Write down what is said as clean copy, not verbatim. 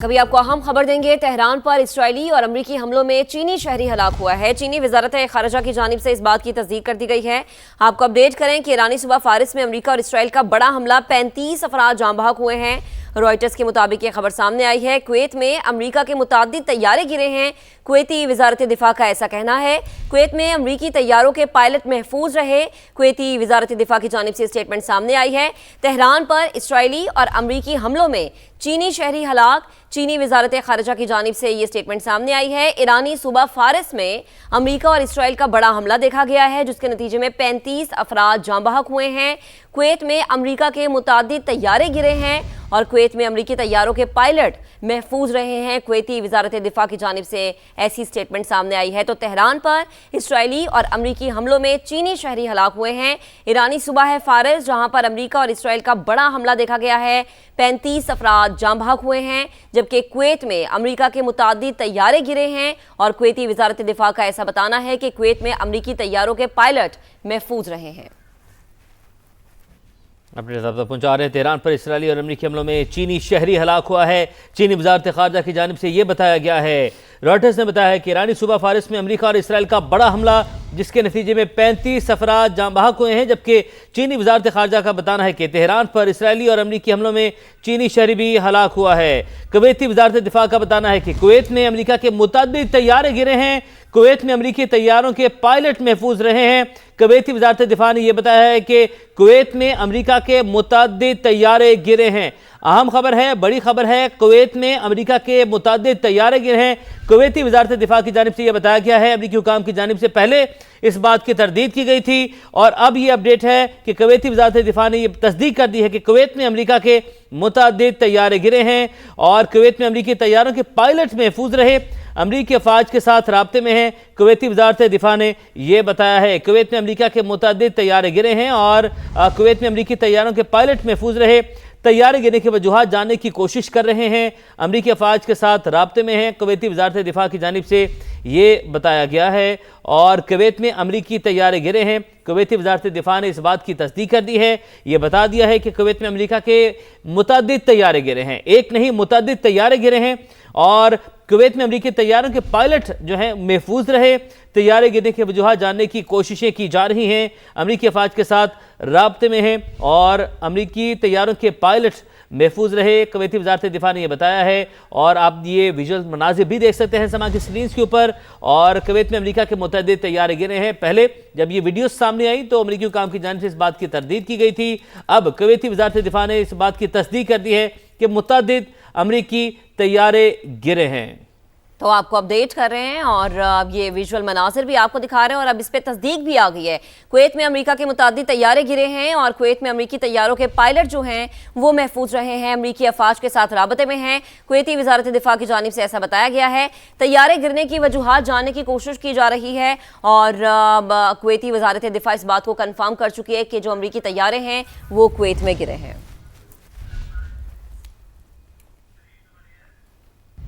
कभी आपको अहम खबर देंगे। तेहरान पर इजरायली और अमरीकी हमलों में चीनी शहरी हलाक हुआ है। चीनी वजारत खारजा की जानिब से इस बात की तस्दीक कर दी गई है। आपको अपडेट करें कि ईरानी सूबा फारिस में अमरीका और इसराइल का बड़ा हमला, 35 अफराद जाँ बहक हुए हैं। रॉयटर्स के मुताबिक ये खबर सामने आई है। कुवैत में अमरीका के मुताद्दिद तैयारे गिरे हैं। कुवैती वजारत दिफा का ऐसा कहना है। कुवैत में अमरीकी तैयारों के पायलट महफूज रहे। कुवैती वजारत दिफा की जानिब से स्टेटमेंट सामने आई है। तेहरान पर इसराइली और अमरीकी हमलों में चीनी शहरी हलाक। चीनी वजारत खारजा की जानिब से ये स्टेटमेंट सामने आई है। ईरानी सूबा फारिस में अमरीका और इसराइल का बड़ा हमला देखा गया है, जिसके नतीजे में 35 अफराद जाँ बहक हुए हैं। कुवैत में अमरीका के मुताद्दिद तैयारे गिरे हैं और कुवैत में अमरीकी तैयारों के पायलट महफूज रहे हैं। कुवैती वजारत दिफा की जानिब से ऐसी स्टेटमेंट सामने आई है। तो तेहरान पर इसराइली और अमरीकी हमलों में चीनी शहरी हलाक हुए हैं। ईरानी सूबा है फारिस, जहां पर अमरीका और इसराइल का बड़ा हमला देखा गया है। 35 अफराद जाँ बहक हुए हैं, जबकि कुवैत में अमरीका के मुताद्दिद तैयारे गिरे हैं और कुवैती वजारत दिफा का ऐसा बताना है कि कुवैत में अमरीकी तैयारों के पायलट महफूज रहे हैं। अपने तक पहुंचा रहे हैं। तेहरान पर इसराइली और अमरीकी हमलों में चीनी शहरी हलाक हुआ है। चीनी वजारत खारजा की जानिब से यह बताया गया है। रॉयटर्स ने बताया है कि ईरानी सूबा फारिस में अमरीका और इसराइल का बड़ा हमला, जिसके नतीजे में 35 अफराद जाँ बहक हुए हैं, जबकि चीनी वजारत खारजा का बताना है कि तेहरान पर इसराइली और अमरीकी हमलों में चीनी शहरी भी हलाक हुआ है। कुवैती वजारत दिफा का बताना है कि कुवैत में अमरीका के मुतअद्दिद तैयारे गिरे हैं। कुवैत में अमरीकी तैयारों के पायलट महफूज रहे हैं। कुवैती वजारत दिफा ने यह बताया है कि कुवैत में अमरीका के मुतअद्दिद तैयारे गिरे हैं। अहम खबर है, बड़ी खबर है। कुवैत में अमरीका के मुतअद्दिद तैयारे गिरे हैं। कुवैती वजारत दिफा की जानिब से यह बताया गया है। अमरीकी हुकाम की जानिब से पहले इस बात की तरदीद की गई थी और अब यह अपडेट है कि कुवैती वजारत दिफा ने यह तस्दीक कर दी है कि कुवैत में अमरीका के मुतअद्दिद तैयारे गिरे हैं और कुवैत में अमरीकी तैयारों के पायलट महफूज रहे। अमरीकी अफवाज के साथ राब्ते में है। कुवैती वजारत दिफा ने यह बताया है। कुवैत में अमरीका के मुतअद्दिद तैयारे गिरे हैं और कुवैत में अमरीकी तैयारों के पायलट महफूज रहे। तैयारे गिरने की वजूहात जानने की कोशिश कर रहे हैं। अमरीकी अफवाज के साथ राब्ते में हैं। कुवैती वजारत दिफा की जानिब से ये बताया गया है और कुवैत में अमरीकी तैयारे गिरे हैं। कुवैती वजारत दिफा ने इस बात की तस्दीक कर दी है। ये बता दिया है कि कुवैत में अमरीका के मुतअद्दिद तैयारे गिरे हैं। एक नहीं, मुतअद्दिद तैयारे गिरे हैं और कुवैत में अमरीकी तैयारों के पायलट जो हैं महफूज रहे। तैयारे गिरने की वजूहात जानने की कोशिशें की जा रही हैं। अमरीकी अफवाज के साथ राब्ते में हैं और अमरीकी तैयारों के पायलट महफूज रहे। कुवैती वजारत दिफा ने यह बताया है और आप ये विजुअल मनाजिर भी देख सकते हैं समा की स्क्रीन के ऊपर। और कुवैत में अमरीका के मुतअद्दिद तैयारे गिरे हैं। पहले जब ये वीडियो सामने आई तो अमरीकी हुकाम की जानिब से इस बात की तरदीद की गई थी। अब कुवैती वजारत दिफा ने इस बात की तस्दीक कर दी है कि मुतअद्दिद अमरीकी तैयारे गिरे हैं। तो आपको अपडेट कर रहे हैं और अब ये विजुअल मनासिर भी आपको दिखा रहे हैं और अब इस पे तस्दीक भी आ गई है। कुवैत में अमेरिका के मुताद्दिद तैयारे गिरे हैं और कुवैत में अमेरिकी तैयारों के पायलट जो हैं वो महफूज रहे हैं। अमेरिकी अफवाज के साथ राबते में हैं। कुवैती वजारत दिफा की जानिब से ऐसा बताया गया है। तैयारे गिरने की वजूहात जानने की कोशिश की जा रही है और कुवैती वजारत दिफा इस बात को कन्फर्म कर चुकी है कि जो अमेरिकी तैयारे हैं वो कुवैत में गिरे हैं।